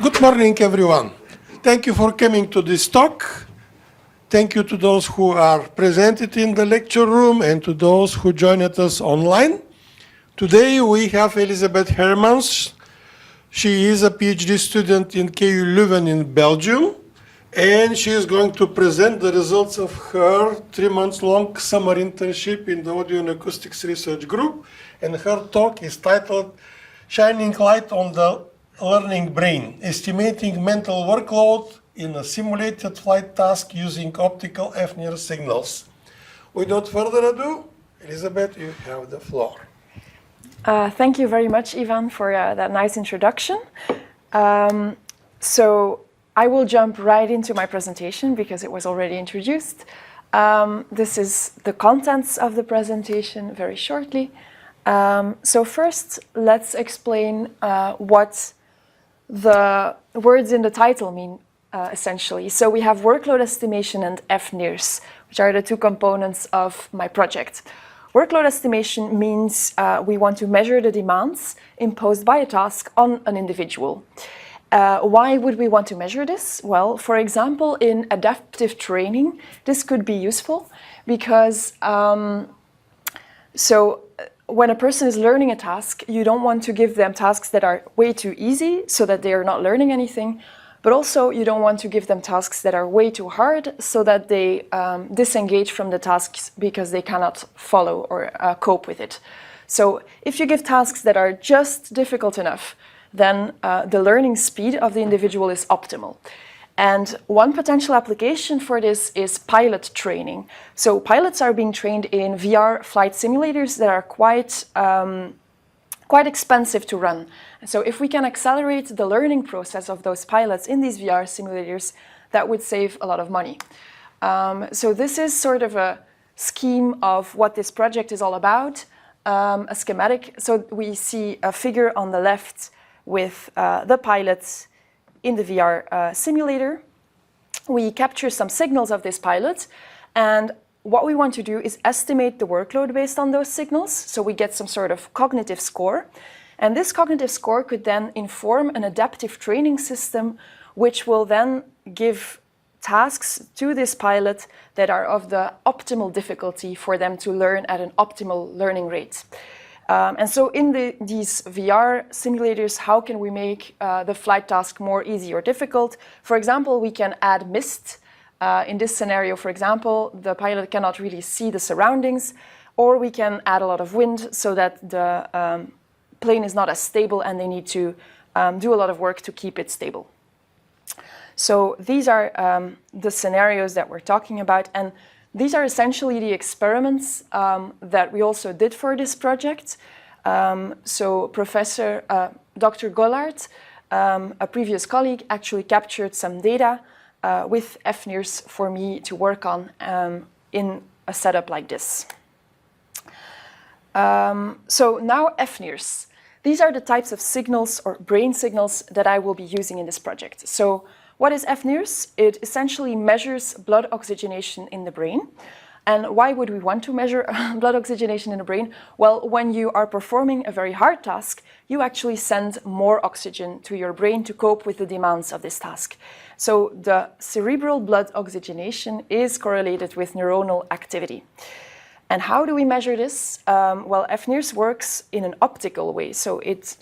Good morning, everyone. Thank you for coming to this talk. Thank you to those who are presented in the lecture room and to those who joined us online. Today we have Elisabeth Heremans. She is a PhD student in KU Leuven in Belgium, and she is going to present the results of her 3-month-long summer internship in the Audio and Acoustics Research Group, and her talk is titled Shining Light on the Learning Brain, Estimating Mental Workload in a Simulated Flight Task Using Optical f-NIRS Signals. Without further ado, Elisabeth, you have the floor. Thank you very much, Ivan, for that nice introduction. So I will jump right into my presentation because it was already introduced. This is the contents of the presentation very shortly. So first, let's explain what the words in the title mean, essentially. So we have workload estimation and f-NIRS, which are the two components of my project. Workload estimation means we want to measure the demands imposed by a task on an individual. Why would we want to measure this? Well, for example, in adaptive training, this could be useful because when a person is learning a task, you don't want to give them tasks that are way too easy so that they are not learning anything, but also you don't want to give them tasks that are way too hard so that they disengage from the tasks because they cannot follow or cope with it. So if you give tasks that are just difficult enough, then the learning speed of the individual is optimal. And one potential application for this is pilot training. So pilots are being trained in VR flight simulators that are quite expensive to run. So if we can accelerate the learning process of those pilots in these VR simulators, that would save a lot of money. So this is sort of a scheme of what this project is all about, a schematic. So we see a figure on the left with the pilots in the VR simulator. We capture some signals of this pilot, and what we want to do is estimate the workload based on those signals, so we get some sort of cognitive score. And this cognitive score could then inform an adaptive training system, which will then give tasks to this pilot that are of the optimal difficulty for them to learn at an optimal learning rate. And so in these VR simulators, how can we make the flight task more easy or difficult? For example, we can add mist. In this scenario, for example, the pilot cannot really see the surroundings, or we can add a lot of wind so that the plane is not as stable and they need to do a lot of work to keep it stable. So these are the scenarios that we're talking about, and these are essentially the experiments that we also did for this project. So Professor Dr. Gollard, a previous colleague, actually captured some data with f-NIRS for me to work on in a setup like this. So now f-NIRS. These are the types of signals or brain signals that I will be using in this project. So what is f-NIRS? It essentially measures blood oxygenation in the brain. And why would we want to measure blood oxygenation in the brain? Well, when you are performing a very hard task, you actually send more oxygen to your brain to cope with the demands of this task. So the cerebral blood oxygenation is correlated with neuronal activity. And how do we measure this? Well, f-NIRS works in an optical way. So it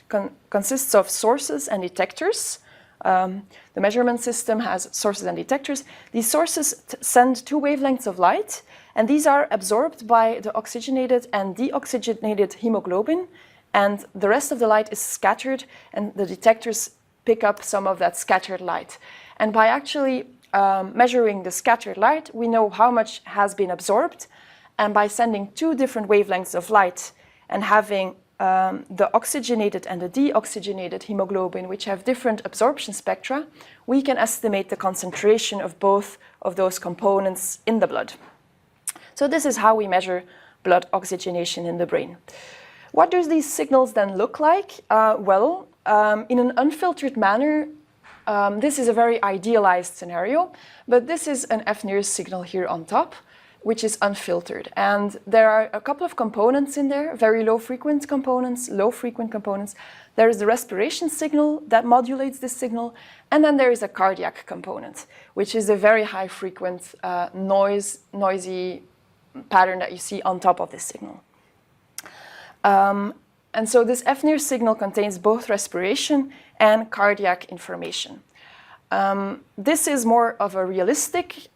consists of sources and detectors. The measurement system has sources and detectors. These sources send two wavelengths of light, and these are absorbed by the oxygenated and deoxygenated hemoglobin, and the rest of the light is scattered, and the detectors pick up some of that scattered light. And by actually measuring the scattered light, we know how much has been absorbed, and by sending two different wavelengths of light and having the oxygenated and the deoxygenated hemoglobin, which have different absorption spectra, we can estimate the concentration of both of those components in the blood. So this is how we measure blood oxygenation in the brain. What do these signals then look like? In an unfiltered manner, this is a very idealized scenario, but this is an f-NIRS signal here on top. which is unfiltered. And there are a couple of components in there, very low-frequent components, low-frequent components. There is the respiration signal that modulates this signal, and then there is a cardiac component, which is a very high-frequent noisy pattern that you see on top of this signal. And so this f-NIRS signal contains both respiration and cardiac information. This is more of a realistic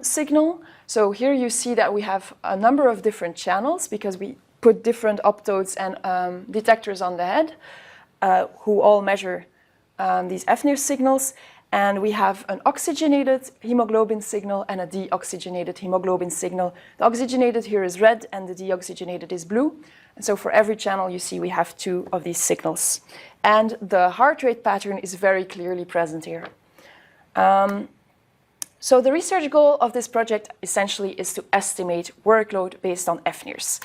signal. So here you see that we have a number of different channels because we put different optodes and detectors on the head who all measure these f-NIRS signals. And we have an oxygenated hemoglobin signal and a deoxygenated hemoglobin signal. The oxygenated here is red and the deoxygenated is blue. And so for every channel you see we have 2 of these signals. And the heart rate pattern is very clearly present here. So the research goal of this project essentially is to estimate workload based on f-NIRS.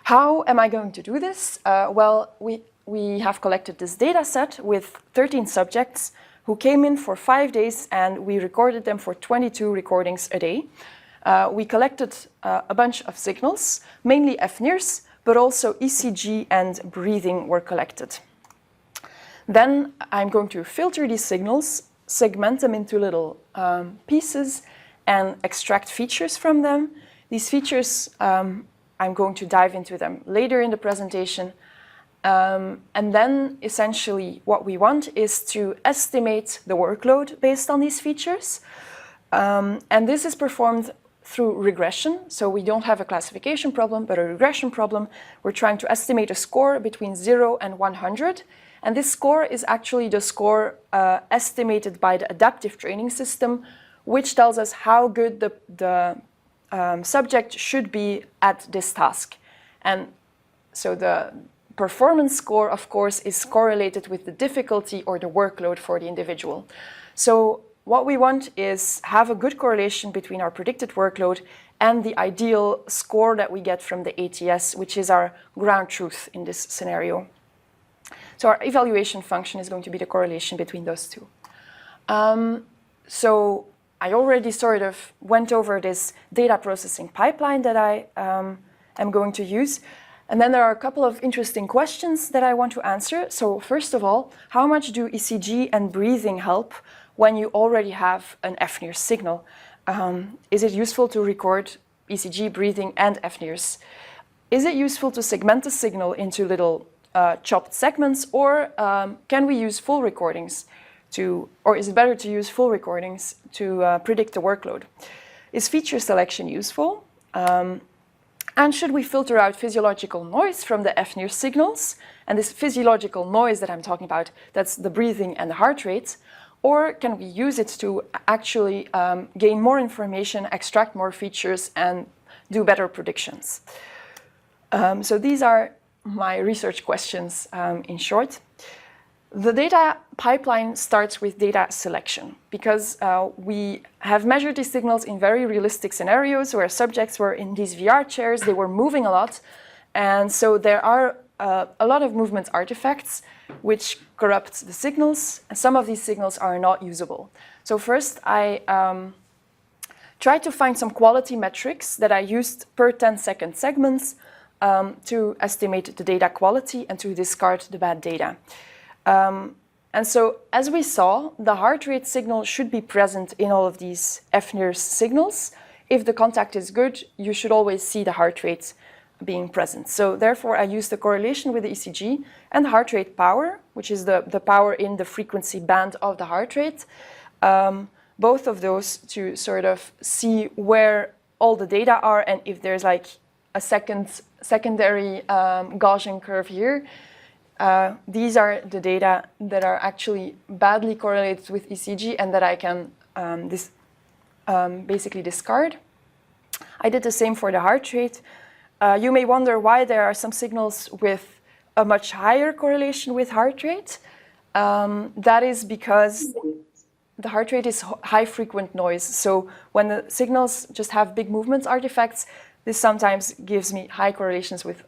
How am I going to do this? Well, we have collected this data set with 13 subjects who came in for 5 days, and we recorded them for 22 recordings a day. We collected a bunch of signals, mainly f-NIRS, but also ECG and breathing were collected. Then I'm going to filter these signals, segment them into little pieces, and extract features from them. These features, I'm going to dive into them later in the presentation. And then essentially what we want is to estimate the workload based on these features. And this is performed through regression. So we don't have a classification problem, but a regression problem. We're trying to estimate a score between 0 and 100. And this score is actually the score estimated by the adaptive training system, which tells us how good the subject should be at this task. And so the performance score, of course, is correlated with the difficulty or the workload for the individual. So what we want is have a good correlation between our predicted workload and the ideal score that we get from the ATS, which is our ground truth in this scenario. So our evaluation function is going to be the correlation between those 2. So I already sort of went over this data processing pipeline that I am going to use. And then there are a couple of interesting questions that I want to answer. So first of all, how much do ECG and breathing help when you already have an f-NIRS signal? Is it useful to record ECG, breathing, and f-NIRS? Is it useful to segment the signal into little chopped segments, or can we use full recordings or is it better to use full recordings to predict the workload? Is feature selection useful? And should we filter out physiological noise from the f-NIRS signals? And this physiological noise that I'm talking about, that's the breathing and the heart rate. Or can we use it to actually gain more information, extract more features, and do better predictions? So these are my research questions in short. The data pipeline starts with data selection because we have measured these signals in very realistic scenarios where subjects were in these VR chairs, they were moving a lot. And so there are a lot of movement artifacts which corrupt the signals, and some of these signals are not usable. So first I tried to find some quality metrics that I used per 10-second segments to estimate the data quality and to discard the bad data. And so, as we saw, the heart rate signal should be present in all of these f-NIRS signals. If the contact is good, you should always see the heart rate being present. So therefore, I used the correlation with the ECG and the heart rate power, which is the power in the frequency band of the heart rate. Both of those to sort of see where all the data are and if there's like a secondary Gaussian curve here. These are the data that are actually badly correlated with ECG and that I can basically discard. I did the same for the heart rate. You may wonder why there are some signals with a much higher correlation with heart rate. That is because the heart rate is high frequent noise. So when the signals just have big movements artifacts, this sometimes gives me high correlations with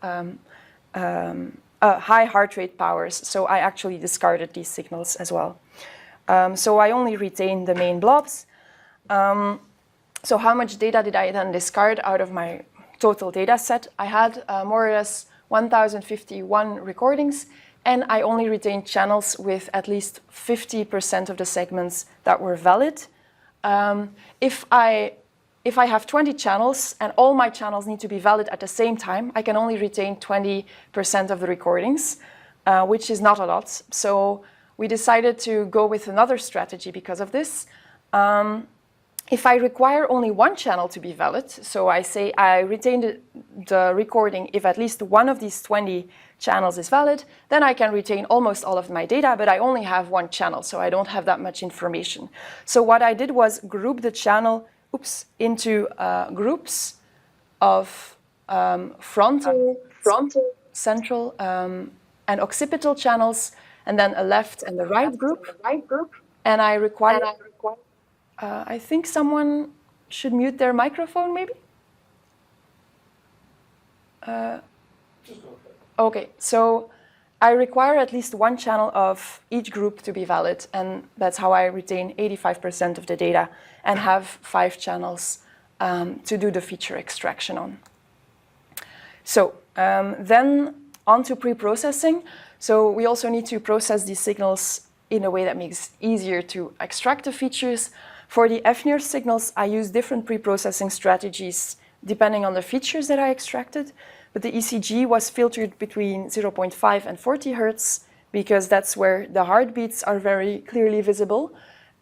high heart rate powers, so I actually discarded these signals as well. So I only retain the main blobs. So how much data did I then discard out of my total data set? I had more or less 1,051 recordings, and I only retained channels with at least 50% of the segments that were valid. If I have 20 channels and all my channels need to be valid at the same time, I can only retain 20% of the recordings, which is not a lot. So we decided to go with another strategy because of this. If I require only one channel to be valid, so I say I retain the recording if at least one of these 20 channels is valid, then I can retain almost all of my data, but I only have one channel, so I don't have that much information. So what I did was group the channel into groups of frontal, central, and occipital channels, and then a left and a right group. And I require... I think someone should mute their microphone, maybe? Okay, so I require at least one channel of each group to be valid, and that's how I retain 85% of the data and have 5 channels to do the feature extraction on. So then on to pre-processing. So we also need to process these signals in a way that makes it easier to extract the features. For the f-NIRS signals, I use different pre-processing strategies depending on the features that I extracted. But the ECG was filtered between 0.5 and 40 Hertz because that's where the heartbeats are very clearly visible.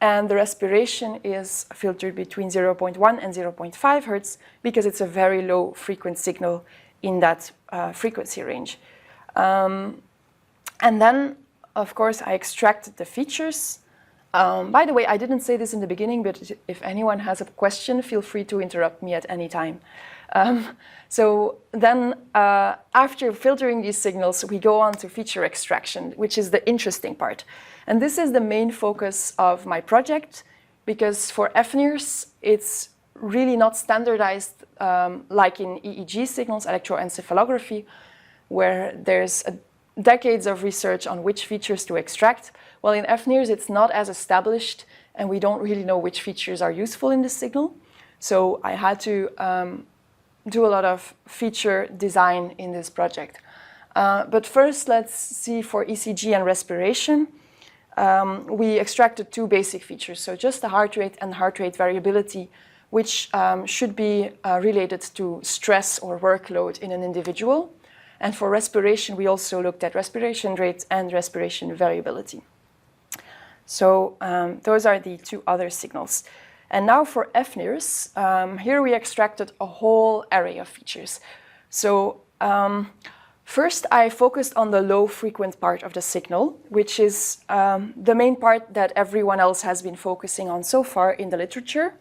And the respiration is filtered between 0.1 and 0.5 Hertz because it's a very low frequency signal in that frequency range. And then, of course, I extracted the features. By the way, I didn't say this in the beginning, but if anyone has a question, feel free to interrupt me at any time. So then, after filtering these signals, we go on to feature extraction, which is the interesting part. And this is the main focus of my project, because for f-NIRS, it's really not standardized like in EEG signals, electroencephalography, where there's decades of research on which features to extract. Well, in f-NIRS, it's not as established, and we don't really know which features are useful in the signal. So I had to do a lot of feature design in this project. But first, let's see for ECG and respiration. We extracted 2 basic features, so just the heart rate and heart rate variability, which should be related to stress or workload in an individual. And for respiration, we also looked at respiration rate and respiration variability. So those are the 2 other signals. And now for f-NIRS, here we extracted a whole array of features. So first, I focused on the low frequent part of the signal, which is the main part that everyone else has been focusing on so far in the literature.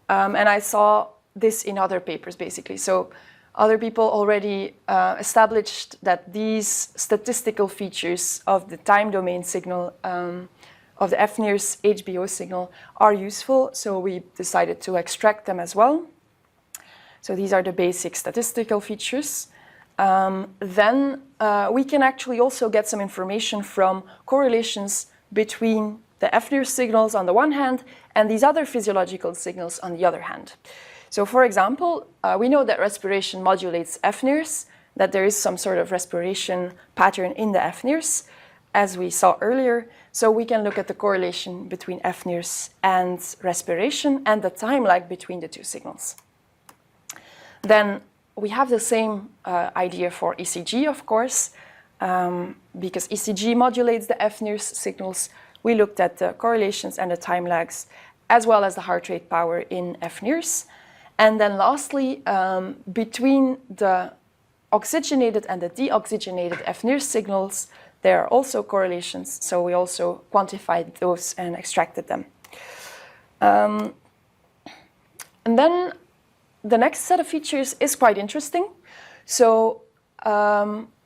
And I saw this in other papers, basically. So other people already established that these statistical features of the time domain signal of the f-NIRS HBO signal are useful, so we decided to extract them as well. So these are the basic statistical features. Then we can actually also get some information from correlations between the f-NIRS signals on the one hand and these other physiological signals on the other hand. So for example, we know that respiration modulates f-NIRS, that there is some sort of respiration pattern in the f-NIRS, as we saw earlier. So we can look at the correlation between f-NIRS and respiration and the time lag between the 2 signals. Then we have the same idea for ECG, of course, because ECG modulates the f-NIRS signals. We looked at the correlations and the time lags, as well as the heart rate power in f-NIRS. And then lastly, between the oxygenated and the deoxygenated f-NIRS signals, there are also correlations, so we also quantified those and extracted them. And then the next set of features is quite interesting. So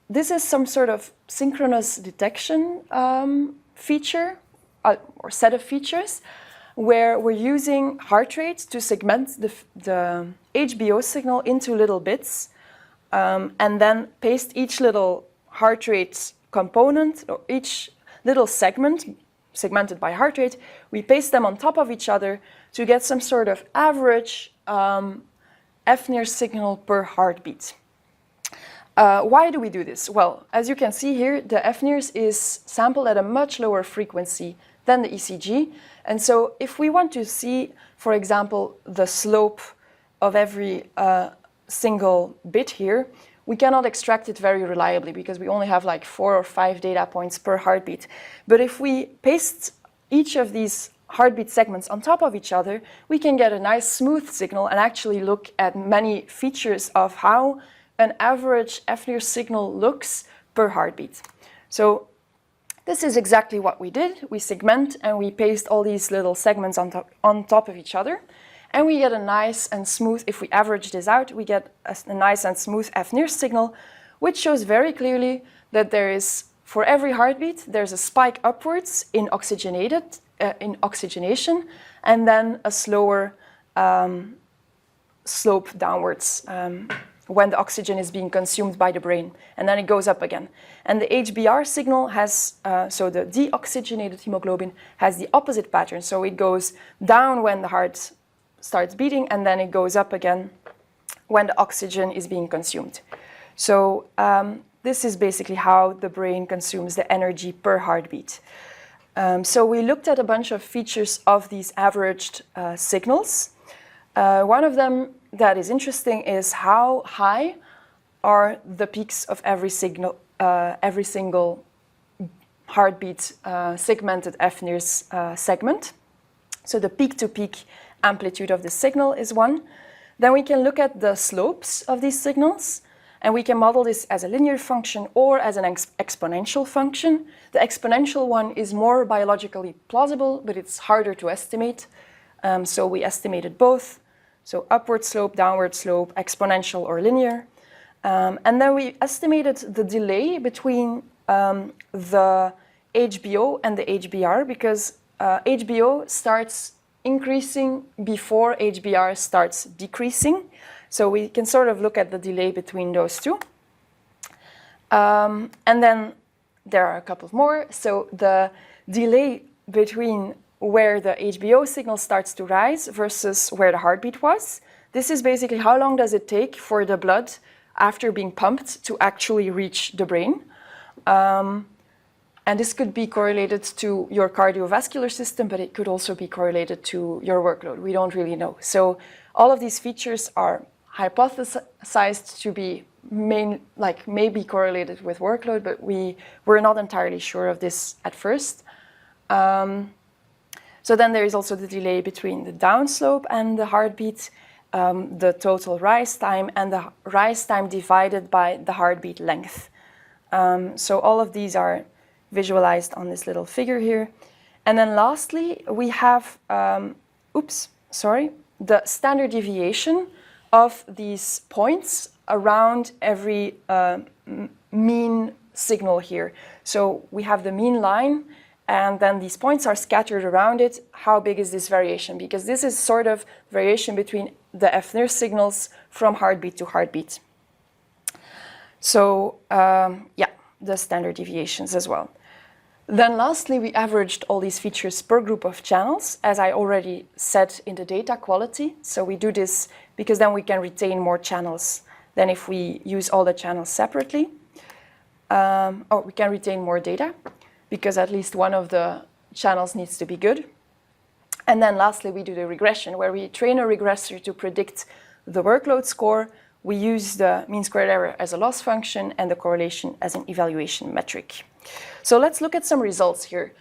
this is some sort of synchronous detection feature or set of features where we're using heart rate to segment the HBO signal into little bits and then paste each little heart rate component or each little segment, segmented by heart rate. We paste them on top of each other to get some sort of average f-NIRS signal per heartbeat. Why do we do this? Well, as you can see here, the f-NIRS is sampled at a much lower frequency than the ECG. And so if we want to see, for example, the slope of every single bit here, we cannot extract it very reliably because we only have like 4 or 5 data points per heartbeat. But if we paste each of these heartbeat segments on top of each other, we can get a nice smooth signal and actually look at many features of how an average f-NIRS signal looks per heartbeat. So this is exactly what we did. We segment and we paste all these little segments on top of each other. And we get a nice and smooth, if we average this out, we get a nice and smooth f-NIRS signal, which shows very clearly that there is, for every heartbeat, there's a spike upwards in oxygenation, and then a slower slope downwards when the oxygen is being consumed by the brain, and then it goes up again. And the HBR signal has, so the deoxygenated hemoglobin has the opposite pattern, so it goes down when the heart starts beating, and then it goes up again when the oxygen is being consumed. So this is basically how the brain consumes the energy per heartbeat. So we looked at a bunch of features of these averaged signals. One of them that is interesting is how high are the peaks of every single heartbeat segmented f-NIRS segment. So the peak-to-peak amplitude of the signal is one. Then we can look at the slopes of these signals, and we can model this as a linear function or as an exponential function. The exponential one is more biologically plausible, but it's harder to estimate. So we estimated both. So upward slope, downward slope, exponential or linear. And then we estimated the delay between the HBO and the HBR, because HBO starts increasing before HBR starts decreasing. So we can sort of look at the delay between those two. And then there are a couple more. So the delay between where the HBO signal starts to rise versus where the heartbeat was. This is basically how long does it take for the blood after being pumped to actually reach the brain. And this could be correlated to your cardiovascular system, but it could also be correlated to your workload. We don't really know. So all of these features are hypothesized to be maybe correlated with workload, but we're not entirely sure of this at first. So then there is also the delay between the downslope and the heartbeat, the total rise time, and the rise time divided by the heartbeat length. So all of these are visualized on this little figure here. And then lastly, we have, the standard deviation of these points around every mean signal here. So we have the mean line, and then these points are scattered around it. How big is this variation? Because this is sort of variation between the f-NIRS signals from heartbeat to heartbeat. So the standard deviations as well. Then lastly, we averaged all these features per group of channels, as I already said in the data quality. So we do this because then we can retain more channels than if we use all the channels separately. We can retain more data, because at least one of the channels needs to be good. And then lastly, we do the regression, where we train a regressor to predict the workload score. We use the mean squared error as a loss function and the correlation as an evaluation metric. So let's look at some results here.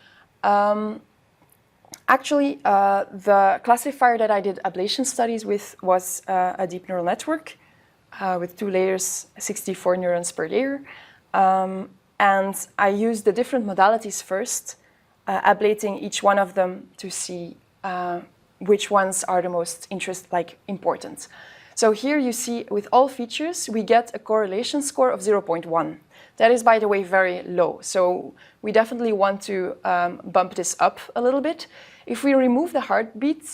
Actually, the classifier that I did ablation studies with was a deep neural network with 2 layers, 64 neurons per layer. And I used the different modalities first, ablating each one of them to see which ones are the most important. So here you see with all features, we get a correlation score of 0.1. That is, by the way, very low. So we definitely want to bump this up a little bit. If we remove the heartbeat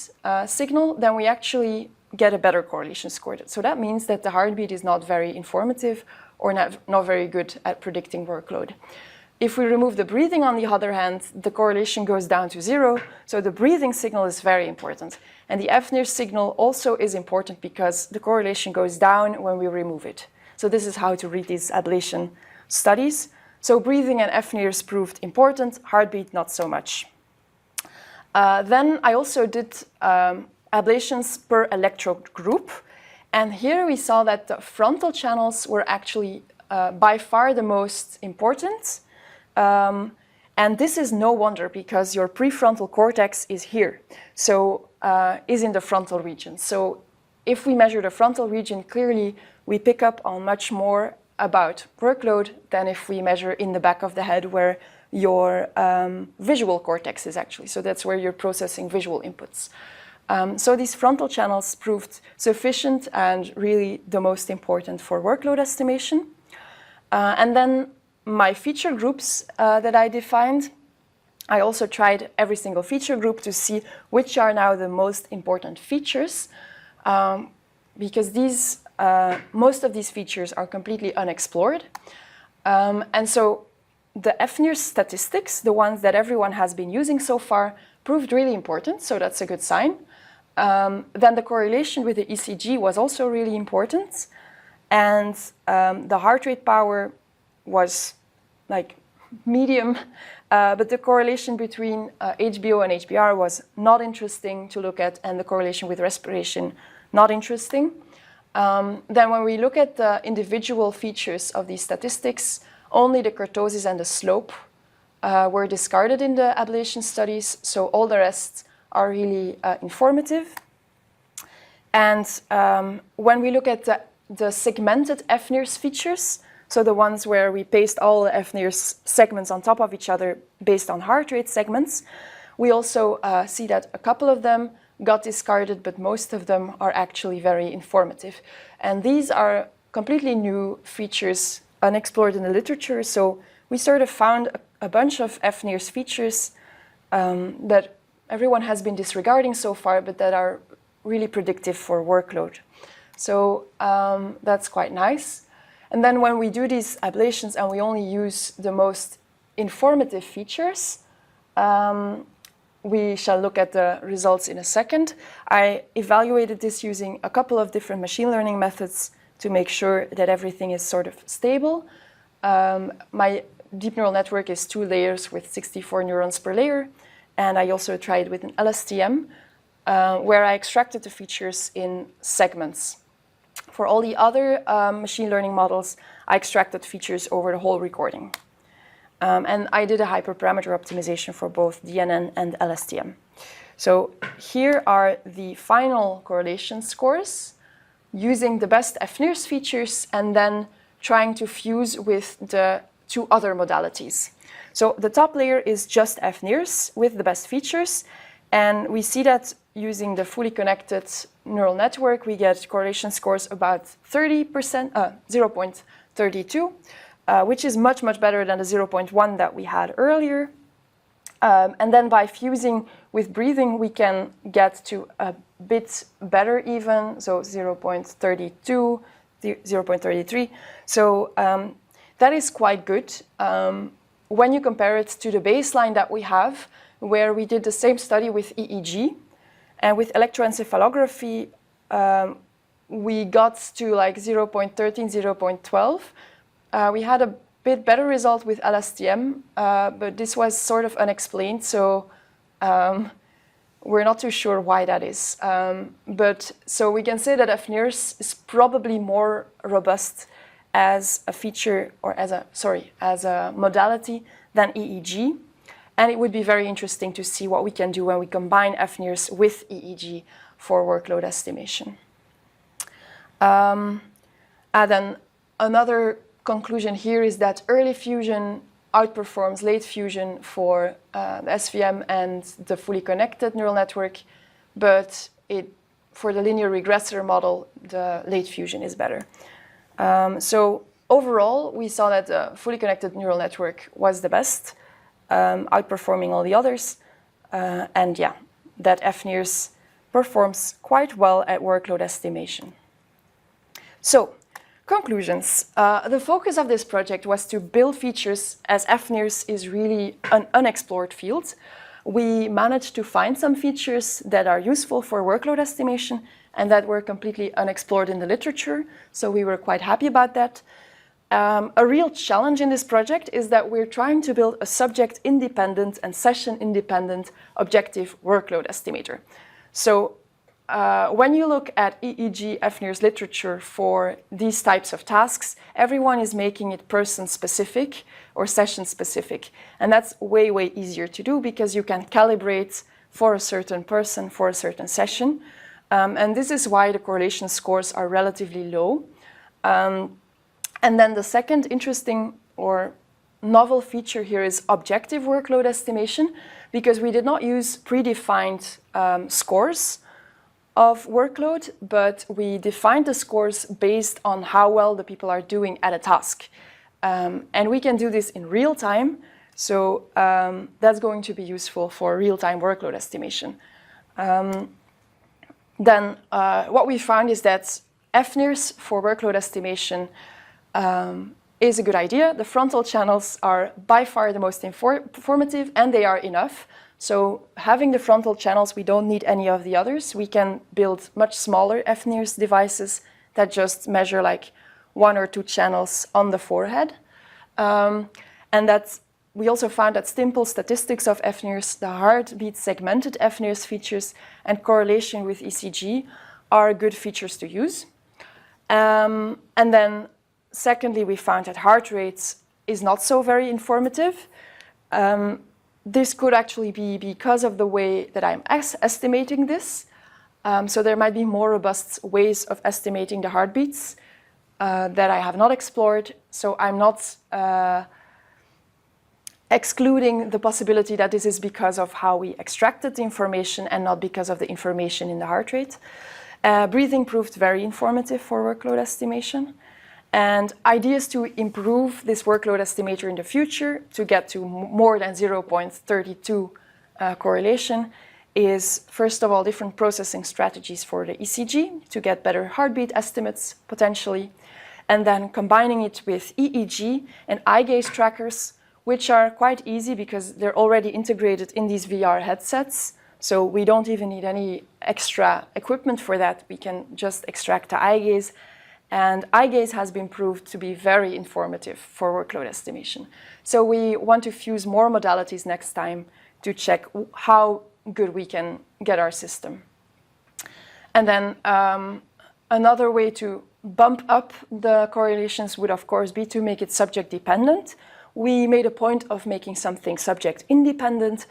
signal, then we actually get a better correlation score. So that means that the heartbeat is not very informative or not very good at predicting workload. If we remove the breathing, on the other hand, the correlation goes down to 0. So the breathing signal is very important. And the f-NIRS signal also is important because the correlation goes down when we remove it. So this is how to read these ablation studies. So breathing and f-NIRS proved important, heartbeat not so much. Then I also did ablations per electrode group. And here we saw that the frontal channels were actually by far the most important. And this is no wonder because your prefrontal cortex is here, so is in the frontal region. So if we measure the frontal region, clearly we pick up on much more about workload than if we measure in the back of the head where your visual cortex is actually. So that's where you're processing visual inputs. So these frontal channels proved sufficient and really the most important for workload estimation. And then my feature groups that I defined, I also tried every single feature group to see which are now the most important features, because these, most of these features are completely unexplored. And so the f-NIRS statistics, the ones that everyone has been using so far, proved really important, so that's a good sign. Then the correlation with the ECG was also really important. And the heart rate power was like medium, but the correlation between HBO and HBR was not interesting to look at, and the correlation with respiration, not interesting. Then when we look at the individual features of these statistics, only the kurtosis and the slope were discarded in the ablation studies, so all the rest are really informative. And when we look at the segmented f-NIRS features, so the ones where we paste all the f-NIRS segments on top of each other based on heart rate segments, we also see that a couple of them got discarded, but most of them are actually very informative. And these are completely new features unexplored in the literature, so we sort of found a bunch of f-NIRS features that everyone has been disregarding so far, but that are really predictive for workload. So that's quite nice. And then when we do these ablations and we only use the most informative features, we shall look at the results in a second. I evaluated this using a couple of different machine learning methods to make sure that everything is sort of stable. My deep neural network is 2 layers with 64 neurons per layer. And I also tried with an LSTM, where I extracted the features in segments. For all the other machine learning models, I extracted features over the whole recording. And I did a hyperparameter optimization for both DNN and LSTM. So here are the final correlation scores using the best f-NIRS features and then trying to fuse with the 2 other modalities. So the top layer is just f-NIRS with the best features. And we see that using the fully connected neural network, we get correlation scores about 30%, 0.32, which is much, much better than the 0.1 that we had earlier. And then by fusing with breathing, we can get to a bit better even, so 0.32, 0.33. So that is quite good. When you compare it to the baseline that we have, where we did the same study with EEG, and with electroencephalography, we got to like 0.13, 0.12. We had a bit better result with LSTM, but this was sort of unexplained, so we're not too sure why that is. But so we can say that f-NIRS is probably more robust as a feature, or as a modality than EEG. And it would be very interesting to see what we can do when we combine f-NIRS with EEG for workload estimation. And then another conclusion here is that early fusion outperforms late fusion for the SVM and the fully connected neural network, but for the linear regressor model, the late fusion is better. So overall, we saw that the fully connected neural network was the best, outperforming all the others. And yeah, that f-NIRS performs quite well at workload estimation. So Conclusions. The focus of this project was to build features, as fNIRS is really an unexplored field. We managed to find some features that are useful for workload estimation and that were completely unexplored in the literature, so we were quite happy about that. A real challenge in this project is that we're trying to build a subject-independent and session-independent objective workload estimator. So when you look at EEG fNIRS literature for these types of tasks, everyone is making it person-specific or session-specific. And that's way, way easier to do because you can calibrate for a certain person, for a certain session. And this is why the correlation scores are relatively low. And then the second interesting or novel feature here is objective workload estimation, because we did not use predefined scores of workload, but we defined the scores based on how well the people are doing at a task. And we can do this in real time, so that's going to be useful for real-time workload estimation. Then what we found is that fNIRS for workload estimation is a good idea. The frontal channels are by far the most informative, and they are enough. So having the frontal channels, we don't need any of the others. We can build much smaller fNIRS devices that just measure like 1 or 2 channels on the forehead. And we also found that simple statistics of fNIRS, the heartbeat segmented fNIRS features and correlation with ECG are good features to use. And then secondly, we found that heart rates is not so very informative. This could actually be because of the way that I'm estimating this. So there might be more robust ways of estimating the heartbeats that I have not explored. So I'm not excluding the possibility that this is because of how we extracted the information and not because of the information in the heart rate. Breathing proved very informative for workload estimation. And ideas to improve this workload estimator in the future to get to more than 0.32 correlation is, first of all, different processing strategies for the ECG to get better heartbeat estimates, potentially, and then combining it with EEG and eye gaze trackers, which are quite easy because they're already integrated in these VR headsets. So we don't even need any extra equipment for that. We can just extract the eye gaze. And eye gaze has been proved to be very informative for workload estimation. So we want to fuse more modalities next time to check how good we can get our system. And then another way to bump up the correlations would, of course, be to make it subject dependent. We made a point of making something subject independent,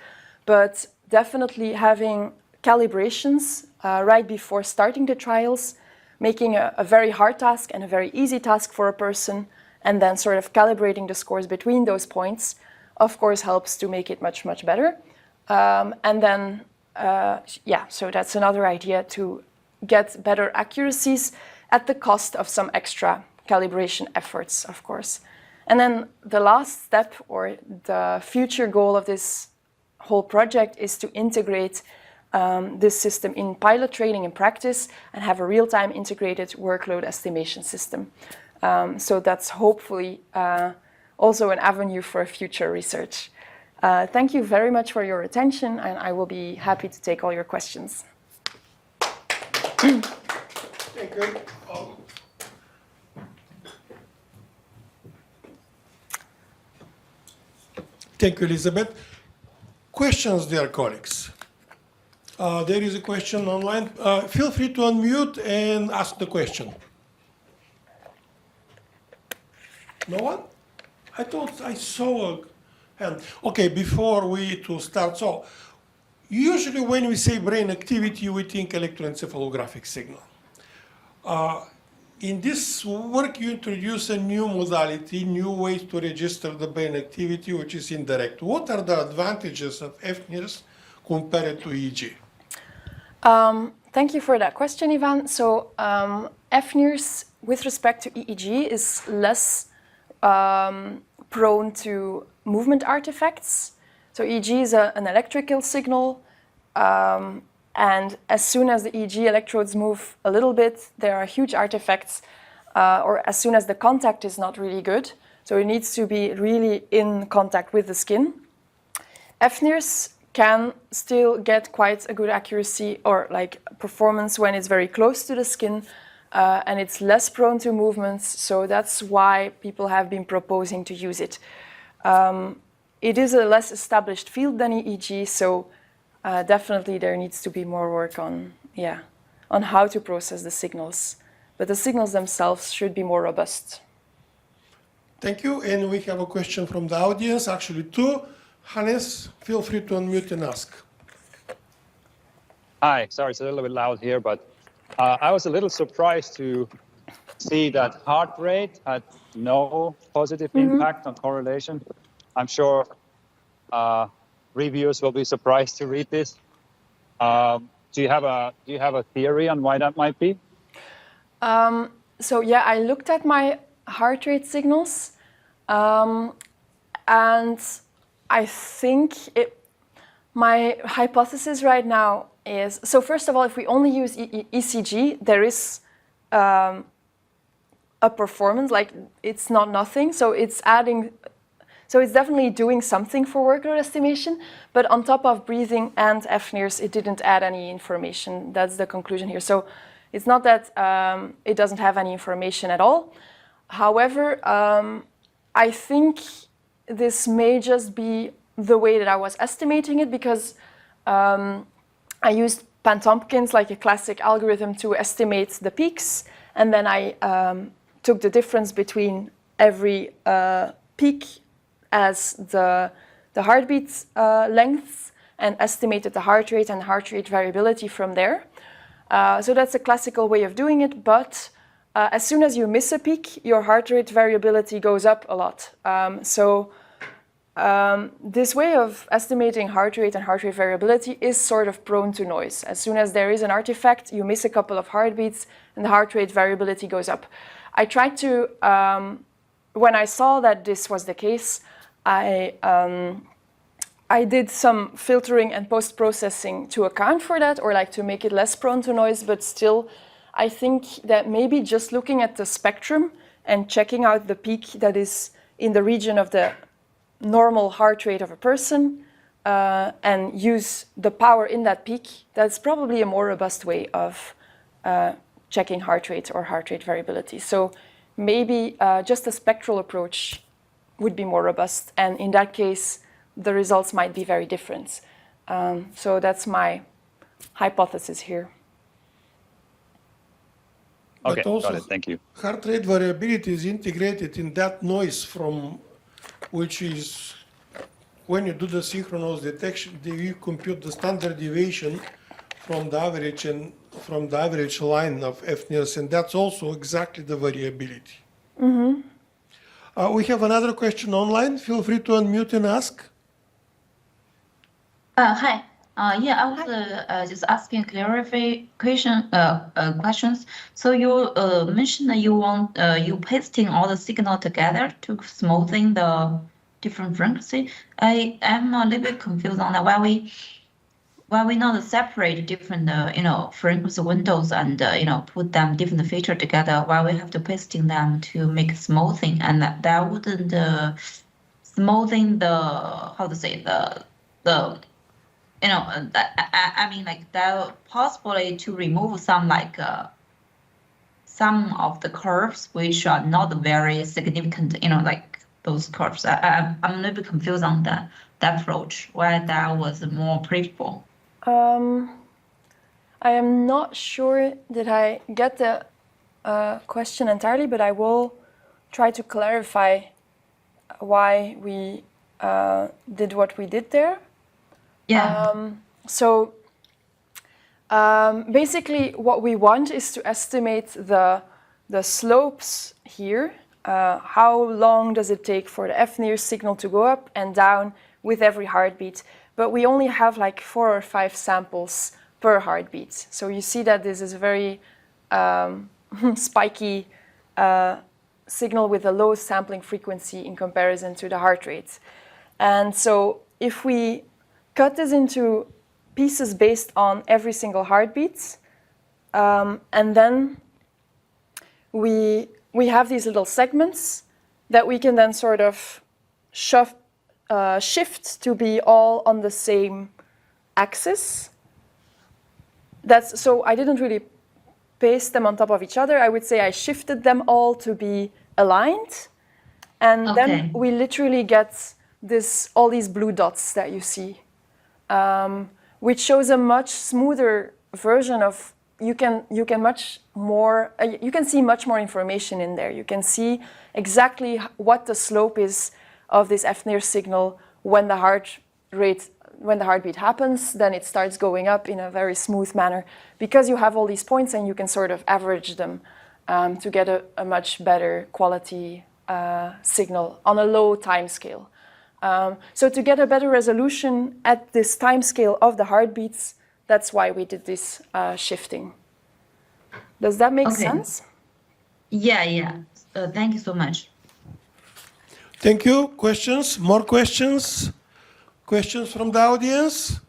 but definitely having calibrations right before starting the trials, making a very hard task and a very easy task for a person, and then sort of calibrating the scores between those points, of course, helps to make it much, much better. And then, so that's another idea to get better accuracies at the cost of some extra calibration efforts, of course. And then the last step, or the future goal of this whole project, is to integrate this system in pilot training and practice and have a real-time integrated workload estimation system. So that's hopefully also an avenue for future research. Thank you very much for your attention, and I will be happy to take all your questions. Thank you. Thank you, Elisabeth. Questions, dear colleagues? There is a question online. Feel free to unmute and ask the question. No one? I thought I saw a hand. Okay, before we to start, so usually when we say brain activity, we think electroencephalographic signal. In this work, you introduce a new modality, new ways to register the brain activity, which is indirect. What are the advantages of f-NIRS compared to EEG? Thank you for that question, Ivan. So fNIRS, with respect to EEG, is less prone to movement artifacts. So EEG is an electrical signal, and as soon as the EEG electrodes move a little bit, there are huge artifacts or as soon as the contact is not really good. So it needs to be really in contact with the skin. f-NIRS can still get quite a good accuracy or like performance when it's very close to the skin, and it's less prone to movements. So that's why people have been proposing to use it. It is a less established field than EEG, so definitely there needs to be more work on how to process the signals. But the signals themselves should be more robust. Thank you. And we have a question from the audience, actually two. Hannes, feel free to unmute and ask. Hi, sorry, it's a little bit loud here, but I was a little surprised to see that heart rate had no positive impact on correlation. I'm sure reviewers will be surprised to read this. Do you have a theory on why that might be? So yeah, I looked at my heart rate signals, and I think my hypothesis right now is, so first of all, if we only use ECG, there is a performance, like it's not nothing, so it's adding, so it's definitely doing something for workload estimation, but on top of breathing and f-NIRS, it didn't add any information. That's the conclusion here. So it's not that it doesn't have any information at all. However, I think this may just be the way that I was estimating it, because I used Pan-Tompkins, like a classic algorithm, to estimate the peaks, and then I took the difference between every peak as the heartbeat lengths and estimated the heart rate and heart rate variability from there. So that's a classical way of doing it, but as soon as you miss a peak, your heart rate variability goes up a lot. This way of estimating heart rate and heart rate variability is sort of prone to noise. As soon as there is an artifact, you miss a couple of heartbeats and the heart rate variability goes up. I tried to, when I saw that this was the case, I did some filtering and post-processing to account for that, or like to make it less prone to noise, but still, I think that maybe just looking at the spectrum and checking out the peak that is in the region of the normal heart rate of a person and use the power in that peak, that's probably a more robust way of checking heart rate or heart rate variability. So maybe just a spectral approach would be more robust, and in that case, the results might be very different. So that's my hypothesis here. Okay, But also, got it, thank you. Heart rate variability is integrated in that noise from which is, when you do the synchronous detection, you compute the standard deviation from the average and from the average line of f-NIRS, and that's also exactly the variability. Mm-hmm. We have another question online. Feel free to unmute and ask. Hi. Yeah, I was just asking clarification questions. So you mentioned that you want you pasting all the signal together to smoothing the different frequency. I am a little bit confused on that. Why we not separate different frequency windows and put them different feature together? Why we have to pasting them to make smoothing, and that wouldn't smoothing the how to say the I mean, like that possibly to remove some some of the curves which are not very significant, like those curves. I'm a little bit confused on that approach, why that was more predictable. I am not sure that I get the question entirely, but I will try to clarify why we did what we did there. Yeah. Basically, what we want is to estimate the slopes here. How long does it take for the f-NIRS signal to go up and down with every heartbeat? But we only have like 4 or 5 samples per heartbeat. So you see that this is a very spiky signal with a low sampling frequency in comparison to the heart rate. And so if we cut this into pieces based on every single heartbeat, and then we we have these little segments that we can then sort of shift to be all on the same axis. So I didn't really paste them on top of each other. I would say I shifted them all to be aligned. And then we literally get all these blue dots that you see, which shows a much smoother version of, you can see much more information in there. You can see exactly what the slope is of this fNIRS signal when the heartbeat happens. Then it starts going up in a very smooth manner because you have all these points and you can sort of average them to get a much better quality signal on a low time scale. So to get a better resolution at this time scale of the heartbeats, that's why we did this shifting. Does that make sense? Yeah. Thank you so much. Thank you. Questions? More questions? Questions from the audience?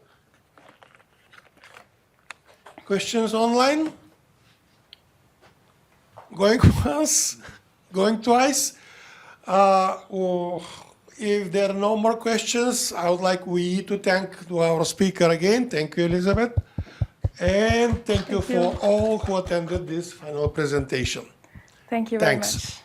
Questions online? Going once? Going twice? If there are no more questions, I would like to thank our speaker again. Thank you, Elisabeth. And thank you for all who attended this final presentation. Thank you very much.